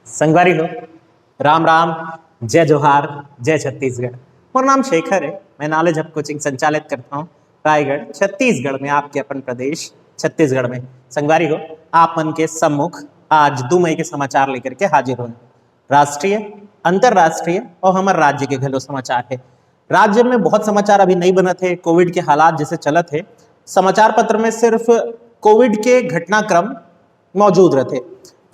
संगवारी हो, राम राम, जय जोहार, जय छत्तीसगढ़। मोर नाम शेखर है। मैं नॉलेज हब कोचिंग संचालित करता हूँ रायगढ़ छत्तीसगढ़ में, आपके अपन प्रदेश छत्तीसगढ़ में। संगवारी हो, आप मन के सम्मुख आज 2 मई के समाचार लेकर के हाजिर हो। राष्ट्रीय, अंतरराष्ट्रीय और हमारे राज्य के घलो समाचार है। राज्य में बहुत समाचार अभी नहीं बने थे, कोविड के हालात जैसे चलत है। समाचार पत्र में सिर्फ कोविड के घटनाक्रम मौजूद रहते,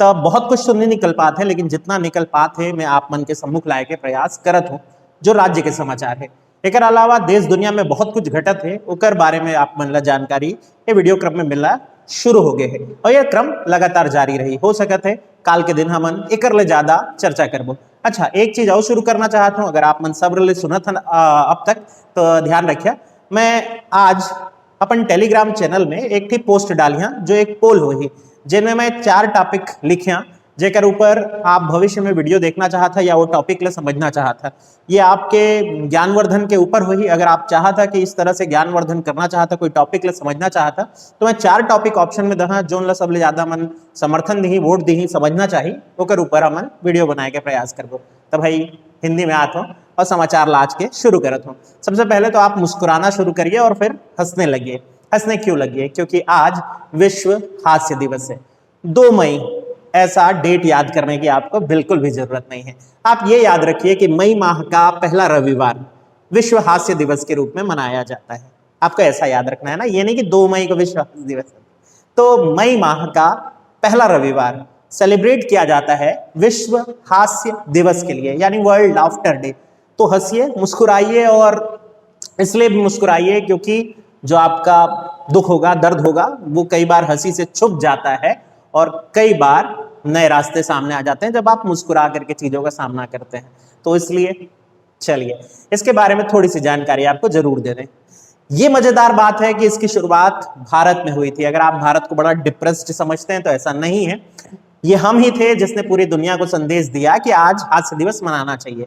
तब बहुत कुछ तो नहीं निकल पाते, लेकिन जितना निकल पाते मैं आप मन के सम्मुख लाए के प्रयास करत हूँ। जो राज्य के समाचार है, एक अलावा देश दुनिया में बहुत कुछ घटत है, उकर बारे में आप मन ला जानकारी ये वीडियो क्रम में मिलना शुरू हो गए है और यह क्रम लगातार जारी रही। हो सकत है काल के दिन हमन एकर ले ज्यादा चर्चा करबो। अच्छा, एक चीज और शुरू करना चाहता हूँ, अगर आप मन सब्र ले सुनत हन अब तक तो ध्यान रखिए। मैं आज अपन टेलीग्राम चैनल में एक थी पोस्ट डालिया, जो एक पोल हुई, जिनमें मैं 4 टॉपिक लिखिया, जेकर ऊपर आप भविष्य में वीडियो देखना चाहता या वो टॉपिक ले समझना चाहता। ये आपके ज्ञानवर्धन के ऊपर हुई। अगर आप चाहता कि इस तरह से ज्ञानवर्धन करना चाहता, कोई टॉपिक ले समझना चाहता, तो मैं 4 टॉपिक ऑप्शन में दहा, जो ला सबले ज्यादा मन समर्थन दी, वोट दी, समझना चाहिए, ओकर ऊपर हमन वीडियो बनाए के प्रयास करबो। तो भाई हिंदी में आता हूँ और समाचार लाज के शुरू करत हूँ। सबसे पहले तो आप मुस्कुराना शुरू करिए और फिर हंसने लगिए। हंसने क्यों लगिए? क्योंकि आज विश्व हास्य दिवस है। 2 मई, ऐसा डेट याद करने की आपको बिल्कुल भी जरूरत नहीं है। आप ये याद रखिए कि मई माह का पहला रविवार विश्व हास्य दिवस के रूप में मनाया जाता है। आपको ऐसा याद रखना है ना, ये नहीं कि 2 मई को विश्व हास्य दिवस है। तो मई माह का पहला रविवार सेलिब्रेट किया जाता है विश्व हास्य दिवस के लिए, यानी वर्ल्ड लाफ्टर डे। तो हंसिए, मुस्कुराइए, और इसलिए भी मुस्कुराइए क्योंकि जो आपका दुख होगा, दर्द होगा, वो कई बार हंसी से छुप जाता है और कई बार नए रास्ते सामने आ जाते हैं जब आप मुस्कुरा करके चीजों का सामना करते हैं। तो इसलिए चलिए इसके बारे में थोड़ी सी जानकारी आपको जरूर दे दें। ये मजेदार बात है कि इसकी शुरुआत भारत में हुई थी। अगर आप भारत को बड़ा डिप्रेस्ड समझते हैं तो ऐसा नहीं है। ये हम ही थे जिसने पूरी दुनिया को संदेश दिया कि आज हास्य दिवस मनाना चाहिए।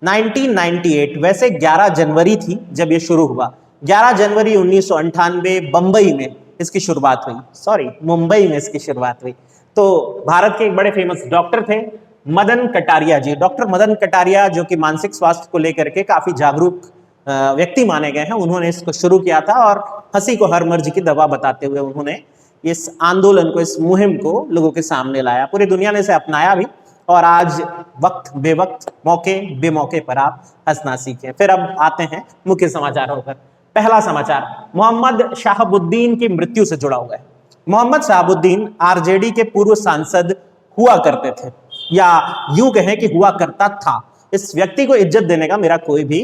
1998, वैसे 11 जनवरी थी जब ये शुरू हुआ। 11 जनवरी 1998 बंबई में इसकी शुरुआत हुई, सॉरी मुंबई में इसकी शुरुआत हुई। तो भारत के एक बड़े फेमस डॉक्टर थे मदन कटारिया जी। डॉक्टर मदन कटारिया, जो कि मानसिक स्वास्थ्य को लेकर के काफी जागरूक व्यक्ति माने गए हैं, उन्होंने इसको शुरू किया था और हंसी को हर मर्ज की दवा बताते हुए उन्होंने इस आंदोलन को, इस मुहिम को लोगों के सामने लाया। पूरी दुनिया ने इसे अपनाया भी, और आज वक्त बेवक्त, मौके बेमौके पर आप हंसना सीखें। फिर अब आते हैं मुख्य समाचारों पर। पहला समाचार मोहम्मद शहाबुद्दीन की मृत्यु से जुड़ा हुआ है। मोहम्मद शहाबुद्दीन आरजेडी के पूर्व सांसद हुआ करते थे, या यूं कहें कि हुआ करता था। इस व्यक्ति को इज्जत देने का मेरा कोई भी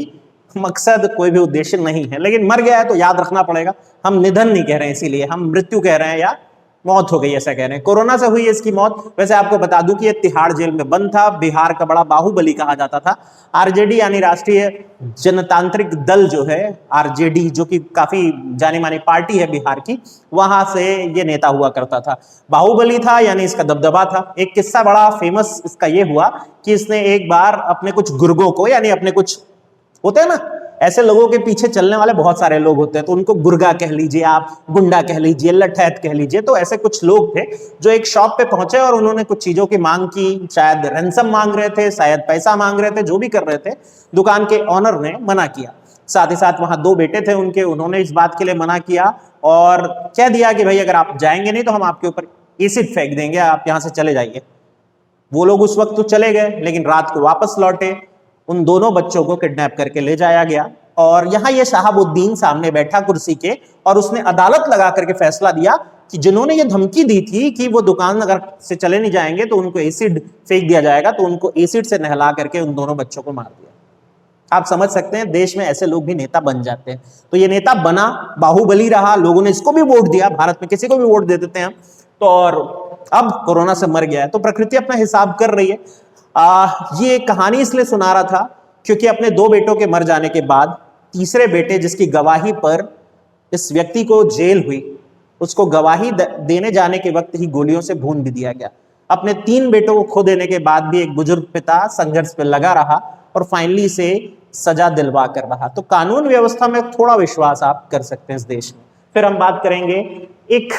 मकसद, कोई भी उद्देश्य नहीं है, लेकिन मर गया है तो याद रखना पड़ेगा। हम निधन नहीं कह रहे हैं, इसीलिए हम मृत्यु कह रहे हैं, या मौत हो गई ऐसा कह रहे हैं। कोरोना से हुई है इसकी मौत। वैसे आपको बता दूं कि ये तिहाड़ जेल में बंद था। बिहार का बड़ा बाहुबली कहा जाता था। आरजेडी यानी राष्ट्रीय जनतांत्रिक दल जो है, आरजेडी, जो कि काफी जानी मानी पार्टी है बिहार की, वहां से ये नेता हुआ करता था। बाहुबली था यानी इसका दबदबा था। एक किस्सा बड़ा फेमस इसका ये हुआ कि इसने एक बार अपने कुछ गुर्गों को, यानी अपने कुछ होते हैं ना ऐसे लोगों के पीछे चलने वाले बहुत सारे लोग होते हैं, तो उनको गुर्गा कह लीजिए, आप गुंडा कह लीजिए, लठैत कह लीजिए। तो ऐसे कुछ लोग थे जो एक शॉप पे पहुंचे और उन्होंने कुछ चीजों की मांग की। शायद रैंसम मांग रहे थे, शायद पैसा मांग रहे थे, जो भी कर रहे थे। दुकान के ऑनर ने मना किया। साथ ही साथ वहां 2 बेटे थे उनके, उन्होंने इस बात के लिए मना किया और कह दिया कि भाई अगर आप जाएंगे नहीं तो हम आपके ऊपर एसिड फेंक देंगे, आप यहां से चले जाइए। वो लोग उस वक्त तो चले गए, लेकिन रात को वापस लौटे। उन दोनों बच्चों को किडनैप करके ले जाया गया और यहां ये शहाबुद्दीन सामने बैठा कुर्सी के, और उसने अदालत लगा करके फैसला दिया कि जिन्होंने ये धमकी दी थी कि वो दुकान अगर से चले नहीं जाएंगे तो उनको एसिड फेंक दिया जाएगा, तो उनको एसिड से नहला करके उन दोनों बच्चों को मार दिया। आप समझ सकते हैं देश में ऐसे लोग भी नेता बन जाते हैं। तो ये नेता बना, बाहुबली रहा, लोगों ने इसको भी वोट दिया। भारत में किसी को भी वोट दे देते हैं हम तो, और अब कोरोना से मर गया है। तो प्रकृति अपना हिसाब कर रही है। ये कहानी इसलिए सुना रहा था क्योंकि अपने 2 बेटों के मर जाने के बाद तीसरे बेटे, जिसकी गवाही पर इस व्यक्ति को जेल हुई, उसको गवाही देने जाने के वक्त ही गोलियों से भून भी दिया गया। अपने 3 बेटों को खो देने के बाद भी एक बुजुर्ग पिता संघर्ष पे लगा रहा और फाइनली से सजा दिलवा कर रहा। तो कानून व्यवस्था में थोड़ा विश्वास आप कर सकते हैं इस देश में। फिर हम बात करेंगे एक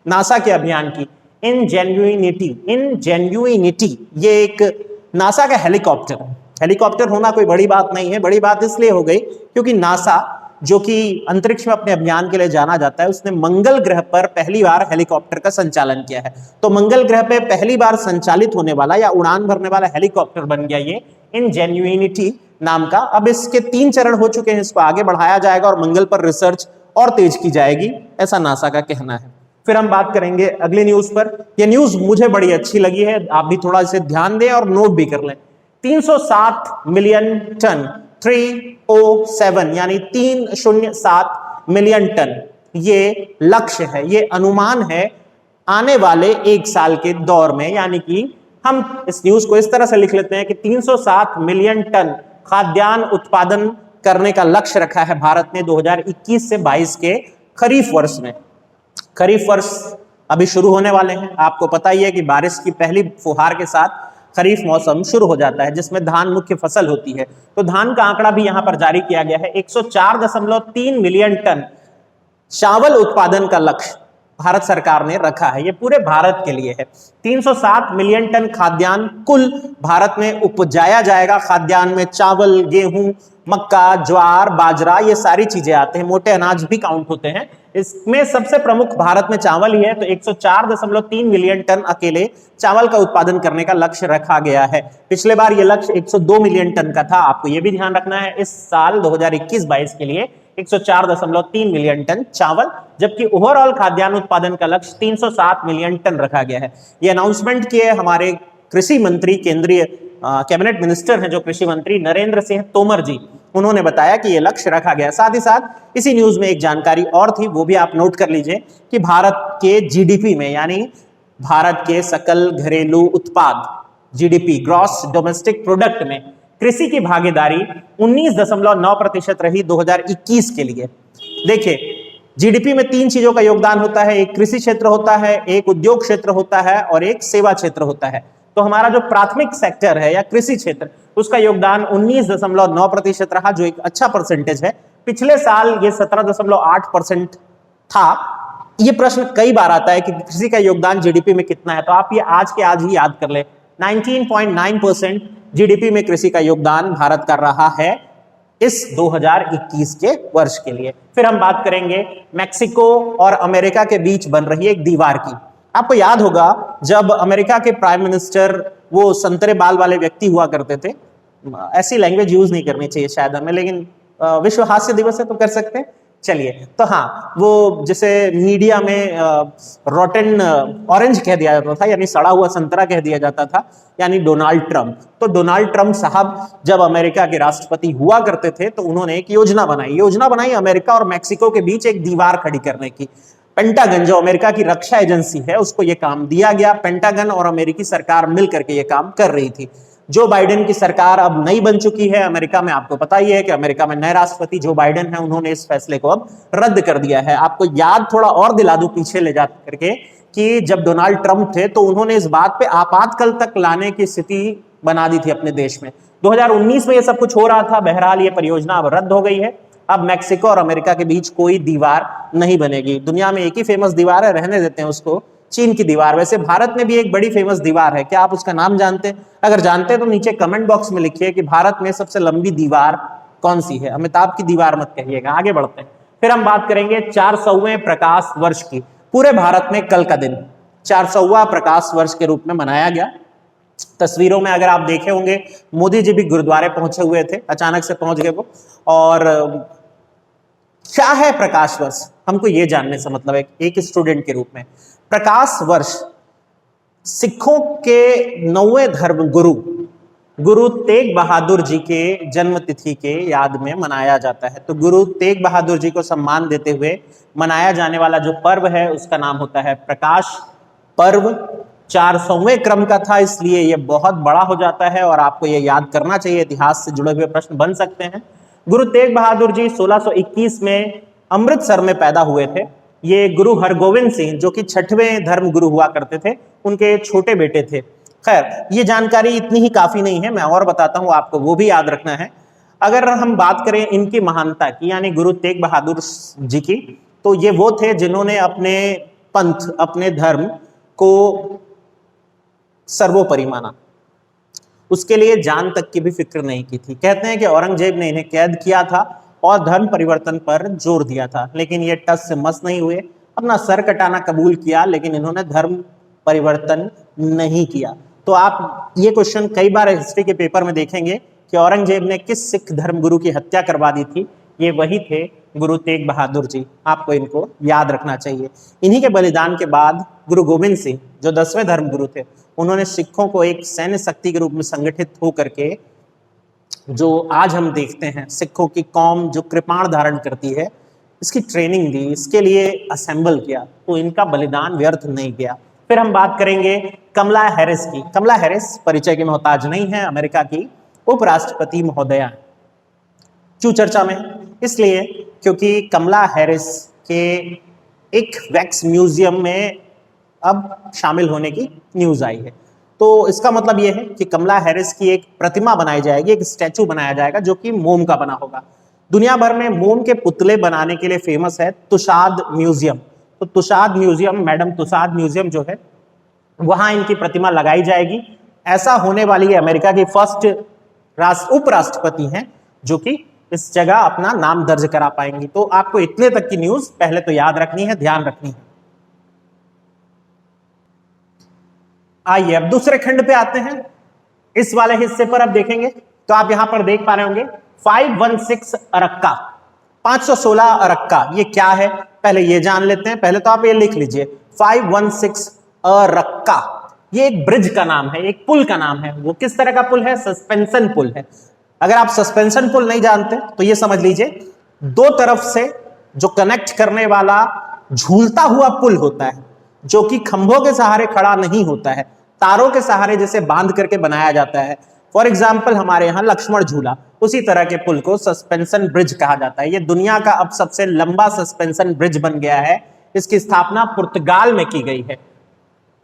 नासा के अभियान की। इनजेन्युइनिटी ये एक नासा का हेलीकॉप्टर है। हेलीकॉप्टर होना कोई बड़ी बात नहीं है, बड़ी बात इसलिए हो गई क्योंकि नासा जो कि अंतरिक्ष में अपने अभियान के लिए जाना जाता है, उसने मंगल ग्रह पर पहली बार हेलीकॉप्टर का संचालन किया है। तो मंगल ग्रह पे पहली बार संचालित होने वाला या उड़ान भरने वाला हेलीकॉप्टर बन गया ये इनजेन्युइनिटी नाम का। अब इसके 3 चरण हो चुके हैं, इसको आगे बढ़ाया जाएगा और मंगल पर रिसर्च और तेज की जाएगी, ऐसा नासा का कहना है। फिर हम बात करेंगे अगली न्यूज पर। यह न्यूज मुझे बड़ी अच्छी लगी है, आप भी थोड़ा इसे ध्यान दें और नोट भी कर लें। 307 मिलियन टन 307 यानी 307 मिलियन टन ये लक्ष्य है, ये अनुमान है आने वाले 1 साल के दौर में। यानी कि हम इस न्यूज को इस तरह से लिख लेते हैं कि 307 मिलियन टन खाद्यान्न उत्पादन करने का लक्ष्य रखा है भारत ने 2021 से 22 के खरीफ वर्ष में। खरीफ वर्ष अभी शुरू होने वाले हैं, आपको पता ही है कि बारिश की पहली फुहार के साथ खरीफ मौसम शुरू हो जाता है, जिसमें धान मुख्य फसल होती है। तो धान का आंकड़ा भी यहां पर जारी किया गया है। 104.3 मिलियन टन चावल उत्पादन का लक्ष्य भारत सरकार ने रखा है, ये पूरे भारत के लिए है। 307 मिलियन टन खाद्यान्न कुल भारत में उपजाया जाएगा। खाद्यान्न में चावल, गेहूं, मक्का, ज्वार, बाजरा ये सारी चीजें आते हैं, मोटे अनाज भी काउंट होते हैं। इसमें सबसे प्रमुख भारत में चावल ही है। तो 104.3 मिलियन टन अकेले चावल का उत्पादन करने का लक्ष्य रखा गया है। पिछले बार यह लक्ष्य 102 मिलियन टन का था, आपको यह भी ध्यान रखना है। इस साल 2021-22 के लिए 104.3 मिलियन टन चावल, जबकि ओवरऑल खाद्यान्न उत्पादन का लक्ष्य 307 मिलियन टन रखा गया है। यह अनाउंसमेंट किए हमारे कृषि मंत्री, केंद्रीय कैबिनेट मिनिस्टर हैं जो कृषि मंत्री नरेंद्र सिंह तोमर जी, उन्होंने बताया कि यह लक्ष्य रखा गया। साथ ही साथ इसी न्यूज में एक जानकारी और थी, वो भी आप नोट कर लीजिए कि भारत के जीडीपी में, यानी भारत के सकल घरेलू उत्पाद जीडीपी, ग्रॉस डोमेस्टिक प्रोडक्ट में कृषि की भागीदारी 19.9% रही 2021 के लिए। देखिए, जीडीपी में 3 चीजों का योगदान होता है, एक कृषि क्षेत्र होता है, एक उद्योग क्षेत्र होता है और एक सेवा क्षेत्र होता है। तो हमारा जो प्राथमिक सेक्टर है या कृषि क्षेत्र, उसका योगदान 19.9% रहा, जो एक अच्छा परसेंटेज है। पिछले साल ये 17.8% था। ये प्रश्न कई बार आता है कि कृषि का योगदान जीडीपी में कितना है, तो आप ये आज के आज ही याद कर ले। 19.9% जीडीपी में कृषि का योगदान भारत कर रहा है इस 2021 के वर्ष के लिए। फिर हम बात करेंगे मैक्सिको और अमेरिका के बीच बन रही एक दीवार की। आपको याद होगा जब अमेरिका के प्राइम मिनिस्टर वो संतरे बाल वाले व्यक्ति हुआ करते थे, ऐसी लैंग्वेज यूज नहीं करनी चाहिए शायद हमें, लेकिन विश्व हास्य दिवस है तो कर सकते हैं। चलिए, तो हाँ, वो जैसे मीडिया में रोटन ऑरेंज कह दिया जाता था, यानी सड़ा हुआ संतरा कह दिया जाता था, यानी डोनाल्ड ट्रंप। तो डोनाल्ड ट्रंप साहब जब अमेरिका के राष्ट्रपति हुआ करते थे तो उन्होंने एक योजना बनाई अमेरिका और मैक्सिको के बीच एक दीवार खड़ी करने की। पेंटागन, जो अमेरिका की रक्षा एजेंसी है, उसको यह काम दिया गया। पेंटागन और अमेरिकी सरकार मिलकर के यह काम कर रही थी। जो बाइडेन की सरकार अब नई बन चुकी है अमेरिका में, आपको पता ही है कि अमेरिका में नए राष्ट्रपति जो बाइडेन है, उन्होंने इस फैसले को अब रद्द कर दिया है। आपको याद थोड़ा और दिला दूं पीछे ले जा करके कि जब डोनाल्ड ट्रंप थे तो उन्होंने इस बात पे आपातकाल तक लाने की स्थिति बना दी थी अपने देश में। 2019 में ये सब कुछ हो रहा था। बहरहाल ये परियोजना अब रद्द हो गई है। अब मैक्सिको और अमेरिका के बीच कोई दीवार नहीं बनेगी। दुनिया में एक ही फेमस दीवार है, रहने देते हैं उसको, चीन की दीवार। वैसे भारत में भी एक बड़ी फेमस दीवार है, क्या आप उसका नाम जानते हैं? अगर जानते हैं तो नीचे कमेंट बॉक्स में लिखिए कि भारत में सबसे लंबी दीवार कौन सी है। अमिताभ की दीवार मत कहिएगा। आगे बढ़ते हैं। फिर हम बात करेंगे 400वें प्रकाश वर्ष की। पूरे भारत में कल का दिन 400वां प्रकाश वर्ष के रूप में मनाया गया। तस्वीरों में अगर आप देखे होंगे, मोदी जी भी गुरुद्वारे पहुंचे हुए थे, अचानक से पहुंच गए वो। और क्या है प्रकाश वर्ष, हमको ये जानने से मतलब है एक स्टूडेंट के रूप में। प्रकाश वर्ष सिखों के 9वें धर्म गुरु तेग बहादुर जी के जन्म तिथि के याद में मनाया जाता है। तो गुरु तेग बहादुर जी को सम्मान देते हुए मनाया जाने वाला जो पर्व है उसका नाम होता है प्रकाश पर्व। 400वें क्रम का था, इसलिए ये बहुत बड़ा हो जाता है और आपको ये याद करना चाहिए। इतिहास से जुड़े हुए प्रश्न बन सकते हैं। गुरु तेग बहादुर जी 1621 में अमृतसर में पैदा हुए थे। ये गुरु हरगोविंद सिंह, जो कि 6वें धर्म गुरु हुआ करते थे, उनके छोटे बेटे थे। खैर, ये जानकारी इतनी ही काफी नहीं है, मैं और बताता हूं, आपको वो भी याद रखना है। अगर हम बात करें इनकी महानता की, यानी गुरु तेग बहादुर जी की, तो ये वो थे जिन्होंने अपने पंथ, अपने धर्म को सर्वोपरि माना, उसके लिए जान तक की भी फिक्र नहीं की थी। कहते हैं कि औरंगजेब ने इन्हें कैद किया था और धर्म परिवर्तन पर जोर दिया था, लेकिन ये टस से मस नहीं हुए, अपना सर कटाना कबूल किया, लेकिन इन्होंने धर्म परिवर्तन नहीं किया। तो आप ये क्वेश्चन कई बार हिस्ट्री के पेपर में देखेंगे कि औरंगजेब ने किस सिख धर्मगुरु की हत्या करवा दी थी। ये वही थे गुरु तेग बहादुर जी, आपको इनको याद रखना चाहिए। इन्हीं के बलिदान के बाद गुरु गोविंद सिंह जो 10वें धर्मगुरु थे, उन्होंने सिखों को एक सैन्य शक्ति के रूप में संगठित होकर के, जो आज हम देखते हैं सिखों की कौम जो कृपाण धारण करती है, इसकी ट्रेनिंग दी, इसके लिए असेंबल किया, तो इनका बलिदान व्यर्थ नहीं गया। फिर हम बात करेंगे कमला हैरिस की। कमला हैरिस परिचय की मोहताज नहीं है, अमेरिका की उपराष्ट्रपति महोदया। क्यों चर्चा में? इसलिए क्योंकि कमला हैरिस के एक वैक्स म्यूजियम में अब शामिल होने की न्यूज आई है। तो इसका मतलब यह है कि कमला हैरिस की एक प्रतिमा बनाई जाएगी, एक स्टैचू बनाया जाएगा जो कि मोम का बना होगा। दुनिया भर में मोम के पुतले बनाने के लिए फेमस है तुषाद म्यूजियम। तो तुषाद म्यूजियम, मैडम तुषाद म्यूजियम जो है, वहां इनकी प्रतिमा लगाई जाएगी। ऐसा होने वाली है अमेरिका की फर्स्ट उपराष्ट्रपति हैं जो कि इस जगह अपना नाम दर्ज करा पाएंगी। तो आपको इतने तक की न्यूज पहले तो याद रखनी है, ध्यान रखनी है। आइए अब दूसरे खंड पे आते हैं। इस वाले हिस्से पर अब देखेंगे तो आप यहां पर देख पा रहे होंगे 516 अरक्का, 516 अरक्का, ये क्या है पहले ये जान लेते हैं। पहले तो आप ये लिख लीजिए 516 अरक्का, ये एक ब्रिज का नाम है, एक पुल का नाम है। वो किस तरह का पुल है? सस्पेंशन पुल है। अगर आप सस्पेंशन पुल नहीं जानते तो ये समझ लीजिए, दो तरफ से जो कनेक्ट करने वाला झूलता हुआ पुल होता है, जो कि खंभों के सहारे खड़ा नहीं होता है, तारों के सहारे जैसे बांध करके बनाया जाता है। फॉर एग्जाम्पल हमारे यहाँ लक्ष्मण झूला, उसी तरह के पुल को सस्पेंशन ब्रिज कहा जाता है। ये दुनिया का अब सबसे लंबा सस्पेंशन ब्रिज बन गया है। इसकी स्थापना पुर्तगाल में की गई है।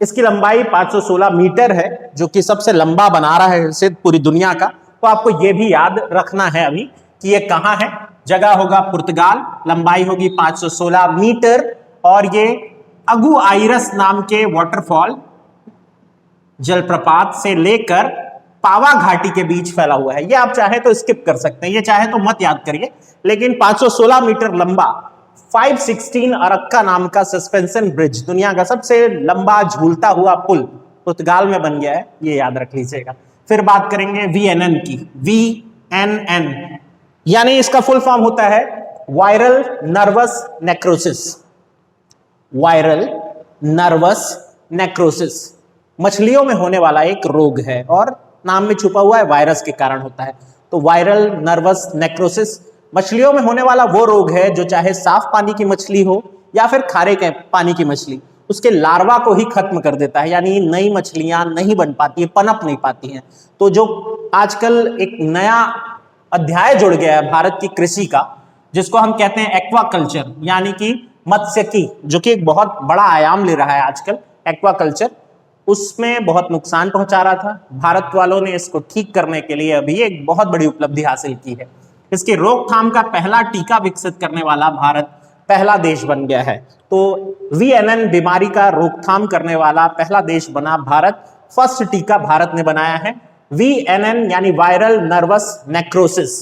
इसकी लंबाई 516 मीटर है, जो कि सबसे लंबा बना रहा है इसे पूरी दुनिया का। तो आपको यह भी याद रखना है अभी कि ये कहां है। जगह होगा पुर्तगाल, लंबाई होगी 516 मीटर, और ये अगु आइरस नाम के वाटरफॉल जलप्रपात से लेकर पावा घाटी के बीच फैला हुआ है। ये आप चाहे तो स्किप कर सकते हैं, ये चाहे तो मत याद करिए, लेकिन 516 मीटर लंबा 516 अरक्का नाम का सस्पेंशन ब्रिज, दुनिया का सबसे लंबा झूलता हुआ पुल, पुर्तगाल में बन गया है, ये याद रख लीजिएगा। फिर बात करेंगे VNN की। VNN यानी इसका फुल फॉर्म होता है viral nervous necrosis. Viral nervous necrosis मछलियों में होने वाला एक रोग है, और नाम में छुपा हुआ है, वायरस के कारण होता है। तो वायरल नर्वस नेक्रोसिस मछलियों में होने वाला वो रोग है जो चाहे साफ पानी की मछली हो या फिर खारे के पानी की मछली, उसके लार्वा को ही खत्म कर देता है, यानी नई मछलियां नहीं बन पाती है, पनप नहीं पाती हैं। तो जो आजकल एक नया अध्याय जुड़ गया है भारत की कृषि का, जिसको हम कहते हैं एक्वाकल्चर, यानी कि मत्स्यकी, जो कि एक बहुत बड़ा आयाम ले रहा है आजकल एक्वाकल्चर, उसमें बहुत नुकसान पहुंचा रहा था। भारत वालों ने इसको ठीक करने के लिए अभी एक बहुत बड़ी उपलब्धि हासिल की है। इसकी रोकथाम का पहला टीका विकसित करने वाला भारत पहला देश बन गया है। तो VNN बीमारी का रोकथाम करने वाला पहला देश बना भारत। फर्स्ट टीका भारत ने बनाया है VNN यानी वायरल नर्वस नेक्रोसिस।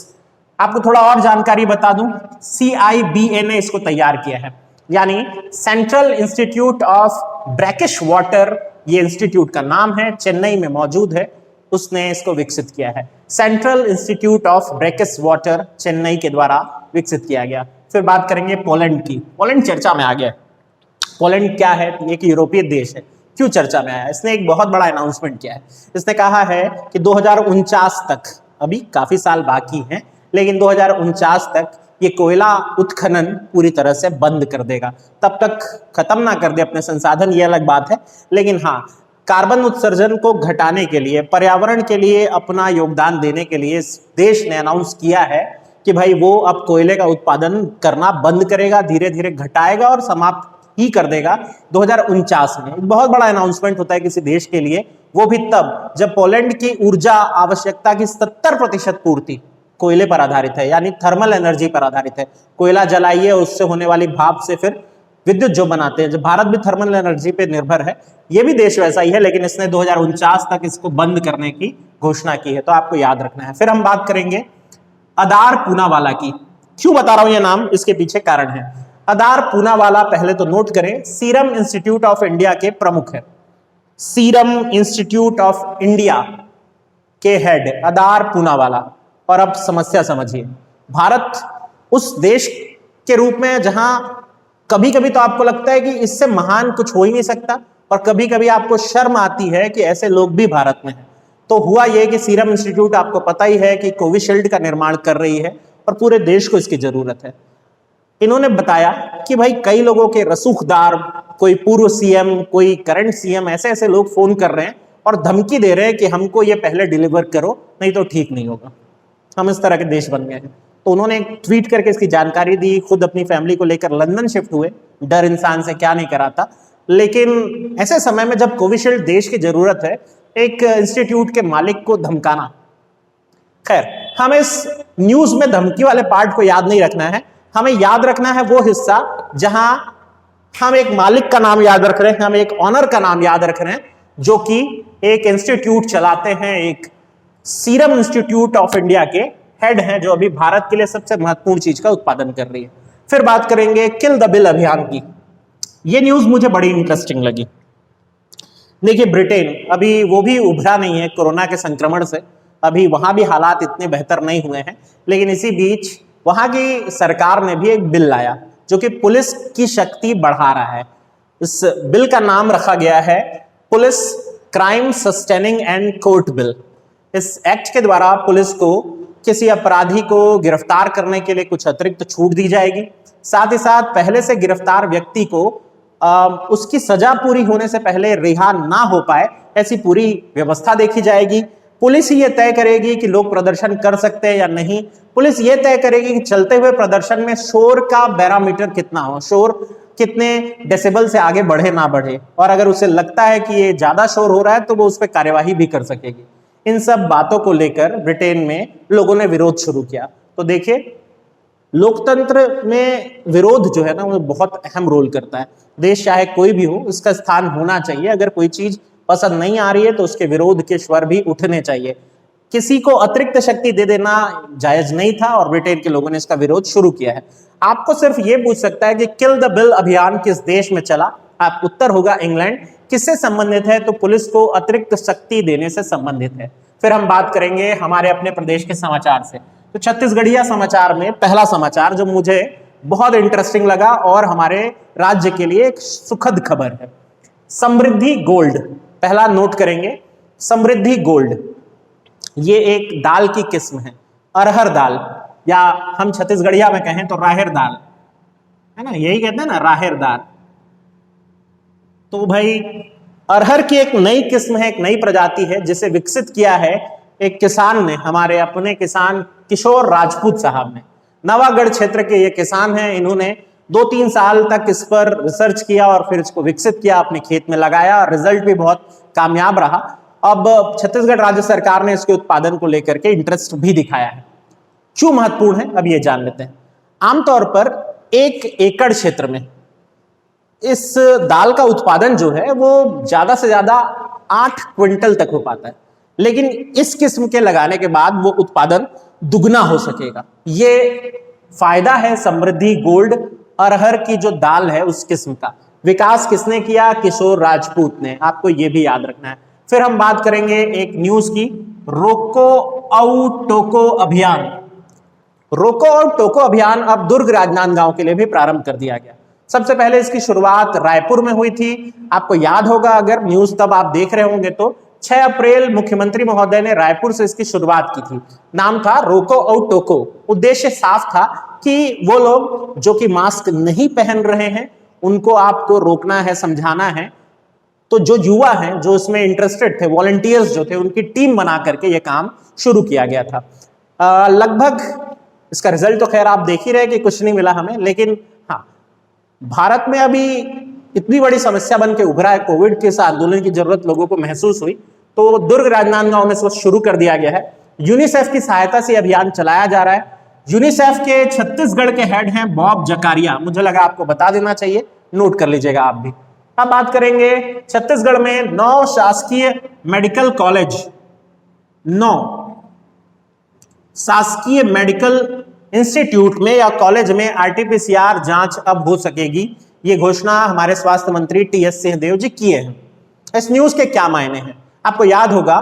आपको थोड़ा और जानकारी बता दूं, CIBA ने इसको तैयार किया है, यानी central institute of brackish water, ये इंस्टीट्यूट का नाम है, चेन्नई में मौजूद है, उसने इसको विकसित किया है। Central institute of brackish water Chennai के द्वारा विकसित किया गया। फिर बात करेंगे पोलैंड की। पोलैंड चर्चा में आ गया। पोलैंड क्या है? एक यूरोपीय देश है। क्यों चर्चा में आया? इसने एक बहुत बड़ा अनाउंसमेंट किया है। इसने कहा है कि 2049 तक, अभी काफी साल बाकी हैं, लेकिन 2049 तक ये कोयला उत्खनन पूरी तरह से बंद कर देगा। तब तक खत्म ना कर दे अपने संसाधन, ये अलग बात है, लेकिन हाँ, कार्बन उत्सर्जन को घटाने के लिए, पर्यावरण के लिए अपना योगदान देने के लिए इस देश ने अनाउंस किया है कि भाई वो अब कोयले का उत्पादन करना बंद करेगा, धीरे धीरे घटाएगा और समाप्त ही कर देगा 2049 में। एक बहुत बड़ा अनाउंसमेंट होता है किसी देश के लिए, वो भी तब जब पोलैंड की ऊर्जा आवश्यकता की 70% पूर्ति कोयले पर आधारित है, यानी थर्मल एनर्जी पर आधारित है। कोयला जलाइए, उससे होने वाली भाप से फिर विद्युत जो बनाते हैं, जब भारत भी थर्मल एनर्जी पे निर्भर है, ये भी देश वैसा ही है, लेकिन इसने 2049 तक इसको बंद करने की घोषणा की है, तो आपको याद रखना है। फिर हम बात करेंगे अदार पूनावाला की। क्यों बता रहा हूं ये नाम, इसके पीछे कारण है। अदार पूनावाला, पहले तो नोट करें, सीरम इंस्टीट्यूट ऑफ इंडिया के प्रमुख है। सीरम इंस्टीट्यूट ऑफ इंडिया के हेड अदार पूनावाला। और अब समस्या समझिए, भारत उस देश के रूप में जहां कभी कभी तो आपको लगता है कि इससे महान कुछ हो ही नहीं सकता, और कभी कभी आपको शर्म आती है कि ऐसे लोग भी भारत में हैं। तो हुआ यह कि सीरम इंस्टीट्यूट, आपको पता ही है कि कोविशील्ड का निर्माण कर रही है और पूरे देश को इसकी जरूरत है। इन्होंने बताया कि भाई कई लोगों के रसूखदार, कोई पूर्व सीएम, कोई करंट सीएम, ऐसे ऐसे लोग फोन कर रहे हैं और धमकी दे रहे हैं कि हमको ये पहले डिलीवर करो, नहीं तो ठीक नहीं होगा। हम इस तरह के देश बन गए हैं। तो उन्होंने एक ट्वीट करके इसकी जानकारी दी, खुद अपनी फैमिली को लेकर लंदन शिफ्ट हुए। डर इंसान से क्या नहीं कराता, लेकिन ऐसे समय में जब कोविशील्ड देश की जरूरत है, एक इंस्टीट्यूट के मालिक को धमकाना। खैर, हमें इस न्यूज में धमकी वाले पार्ट को याद नहीं रखना है, हमें याद रखना है वो हिस्सा जहां हम एक मालिक का नाम याद रख रहे हैं, हम एक ऑनर का नाम याद रख रहे हैं, जो कि एक इंस्टीट्यूट चलाते हैं, एक सीरम इंस्टीट्यूट ऑफ इंडिया के हेड हैं, जो अभी भारत के लिए सबसे महत्वपूर्ण चीज का उत्पादन कर रही है। फिर बात करेंगे किल द बिल अभियान की। ये न्यूज मुझे बड़ी इंटरेस्टिंग लगी। देखिए, ब्रिटेन अभी वो भी उभरा नहीं है कोरोना के संक्रमण से, अभी वहां भी हालात इतने बेहतर नहीं हुए हैं, लेकिन इसी बीच वहां की सरकार ने भी एक बिल लाया जो कि पुलिस की शक्ति बढ़ा रहा है। इस बिल का नाम रखा गया है police crime sustaining and court bill. इस एक्ट के द्वारा पुलिस को किसी अपराधी को गिरफ्तार करने के लिए कुछ अतिरिक्त छूट दी जाएगी। साथ ही साथ पहले से गिरफ्तार व्यक्ति को उसकी सजा पूरी होने से पहले रिहा ना हो पाए, ऐसी पूरी व्यवस्था देखी जाएगी। पुलिस ही ये तय करेगी कि लोग प्रदर्शन कर सकते हैं या नहीं। पुलिस ये तय करेगी कि चलते हुए प्रदर्शन में शोर का बैरोमीटर कितना हो, शोर कितने डेसिबल से आगे बढ़े ना बढ़े, और अगर उसे लगता है कि ये ज्यादा शोर हो रहा है तो वो उस पर कार्यवाही भी कर सकेगी। इन सब बातों को लेकर ब्रिटेन में लोगों ने विरोध शुरू किया। तो देखिए, लोकतंत्र में विरोध जो है ना, वो बहुत अहम रोल करता है। देश चाहे कोई भी हो, इसका स्थान होना चाहिए। अगर कोई चीज पसंद नहीं आ रही है तो उसके विरोध के स्वर भी उठने चाहिए। किसी को अतिरिक्त शक्ति दे देना जायज नहीं था और ब्रिटेन के लोगों ने इसका विरोध शुरू किया है। आपको सिर्फ ये पूछ सकता है कि किल द बिल अभियान किस देश में चला, आप उत्तर होगा इंग्लैंड। किससे संबंधित है? तो पुलिस को अतिरिक्त शक्ति देने से संबंधित है। फिर हम बात करेंगे हमारे अपने प्रदेश के समाचार से। तो छत्तीसगढ़िया समाचार में पहला समाचार जो मुझे बहुत इंटरेस्टिंग लगा और हमारे राज्य के लिए एक सुखद खबर है, समृद्धि गोल्ड। पहला नोट करेंगे, समृद्धि गोल्ड ये एक दाल की किस्म है, अरहर दाल, या हम छत्तीसगढ़िया में कहें तो राहेर दाल, है ना, यही कहते हैं ना, राहेर दाल। तो भाई अरहर की एक नई किस्म है, एक नई प्रजाति है, जिसे विकसित किया है एक किसान ने, हमारे अपने किसान किशोर राजपूत साहब ने। नवागढ़ क्षेत्र के ये किसान हैं। इन्होंने 2-3 साल तक इस पर रिसर्च किया और फिर इसको विकसित किया, अपने खेत में लगाया और रिजल्ट भी बहुत कामयाब रहा। अब छत्तीसगढ़ राज्य सरकार ने इसके उत्पादन को लेकर के इंटरेस्ट भी दिखाया है। क्यों महत्वपूर्ण है, अब ये जान लेते हैं। आमतौर पर 1 एकड़ क्षेत्र में इस दाल का उत्पादन जो है वो ज्यादा से ज्यादा 8 क्विंटल तक हो पाता है, लेकिन इस किस्म के लगाने के बाद वो उत्पादन दुगना हो सकेगा। ये फायदा है समृद्धि गोल्ड अरहर की जो दाल है उस किस्म का। विकास किसने किया? किशोर राजपूत ने। आपको ये भी याद रखना है। फिर हम बात करेंगे एक न्यूज की, रोको औ टोको अभियान। रोको और टोको अभियान अब दुर्ग राजनांदगांव के लिए भी प्रारंभ कर दिया गया। सबसे पहले इसकी शुरुआत रायपुर में हुई थी। आपको याद होगा, अगर न्यूज तब आप देख रहे होंगे तो 6 अप्रैल मुख्यमंत्री महोदय ने रायपुर से इसकी शुरुआत की थी। नाम था रोको और टोको। उद्देश्य साफ था कि वो लोग जो कि मास्क नहीं पहन रहे हैं उनको आपको रोकना है, समझाना है। तो जो युवा हैं जो इसमें इंटरेस्टेड थे, वॉलंटियर्स जो थे, उनकी टीम बना करके ये काम शुरू किया गया था। लगभग इसका रिजल्ट तो खैर आप देख ही रहे कि कुछ नहीं मिला हमें, लेकिन हाँ, भारत में अभी इतनी बड़ी समस्या बन के उभरा है, कोविड के इस आंदोलन की जरूरत लोगों को महसूस हुई, तो दुर्ग राजनांदगांव में इसको शुरू कर दिया गया है। यूनिसेफ की सहायता से अभियान चलाया जा रहा है। यूनिसेफ के छत्तीसगढ़ के हेड हैं बॉब जकारिया। मुझे लगा आपको बता देना चाहिए, नोट कर लीजिएगा आप भी। अब बात करेंगे छत्तीसगढ़ में 9 शासकीय मेडिकल कॉलेज, 9 शासकीय मेडिकल इंस्टीट्यूट में या कॉलेज में आरटीपीसीआर जांच अब हो सकेगी। ये घोषणा हमारे स्वास्थ्य मंत्री टीएस सिंहदेव जी किए हैं। इस न्यूज के क्या मायने हैं? आपको याद होगा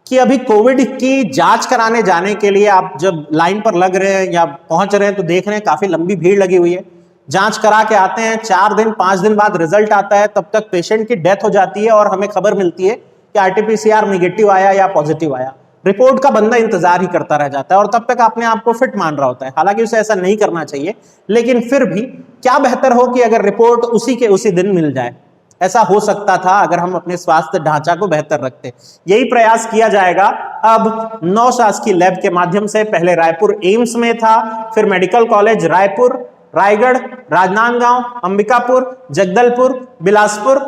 कि अभी कोविड की जांच कराने जाने के लिए आप जब लाइन पर लग रहे हैं या पहुंच रहे हैं तो देख रहे हैं काफी लंबी भीड़ लगी हुई है। जांच करा के आते हैं, 4 दिन 5 दिन बाद रिजल्ट आता है, तब तक पेशेंट की डेथ हो जाती है और हमें खबर मिलती है कि आरटीपीसीआर निगेटिव आया या पॉजिटिव आया। रिपोर्ट का बंदा इंतजार ही करता रह जाता है और तब तक अपने आप को फिट मान रहा होता है। हालांकि उसे ऐसा नहीं करना चाहिए, लेकिन फिर भी क्या बेहतर हो कि अगर रिपोर्ट उसी के उसी दिन मिल जाए। ऐसा हो सकता था अगर हम अपने स्वास्थ्य ढांचा को बेहतर रखते। यही प्रयास किया जाएगा अब 9 शासकीय लैब के माध्यम से। पहले रायपुर एम्स में था, फिर मेडिकल कॉलेज रायपुर, रायगढ़, राजनांदगांव, अंबिकापुर, जगदलपुर, बिलासपुर,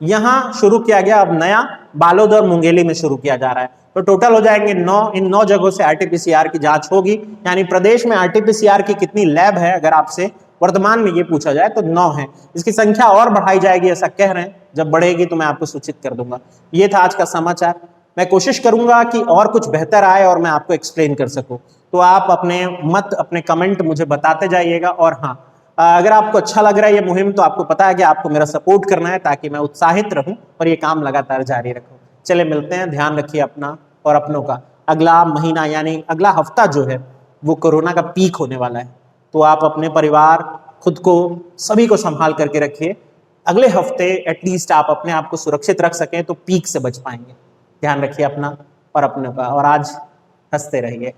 यहां शुरू किया गया। अब नया बालोद और मुंगेली में शुरू किया जा रहा है। तो टोटल हो जाएंगे 9। इन 9 जगहों से आरटीपीसीआर की जांच होगी। यानी प्रदेश में आरटीपीसीआर की कितनी लैब है अगर आपसे वर्तमान में ये पूछा जाए तो 9 है। इसकी संख्या और बढ़ाई जाएगी ऐसा कह रहे हैं। जब बढ़ेगी तो मैं आपको सूचित कर दूंगा। ये था आज का समाचार। मैं कोशिश करूंगा कि और कुछ बेहतर आए और मैं आपको एक्सप्लेन कर सकूं। तो आप अपने मत, अपने कमेंट मुझे बताते जाइएगा। और हाँ, अगर आपको अच्छा लग रहा है ये मुहिम तो आपको पता है कि आपको मेरा सपोर्ट करना है ताकि मैं उत्साहित रहूं और ये काम लगातार जारी रखूं। चले मिलते हैं। ध्यान रखिए अपना और अपनों का। अगला महीना यानी अगला हफ्ता जो है वो कोरोना का पीक होने वाला है। तो आप अपने परिवार, खुद को, सभी को संभाल करके रखिए। अगले हफ्ते एटलीस्ट आप अपने आप को सुरक्षित रख सकें तो पीक से बच पाएंगे। ध्यान रखिए अपना और अपनों का। और आज हंसते रहिए।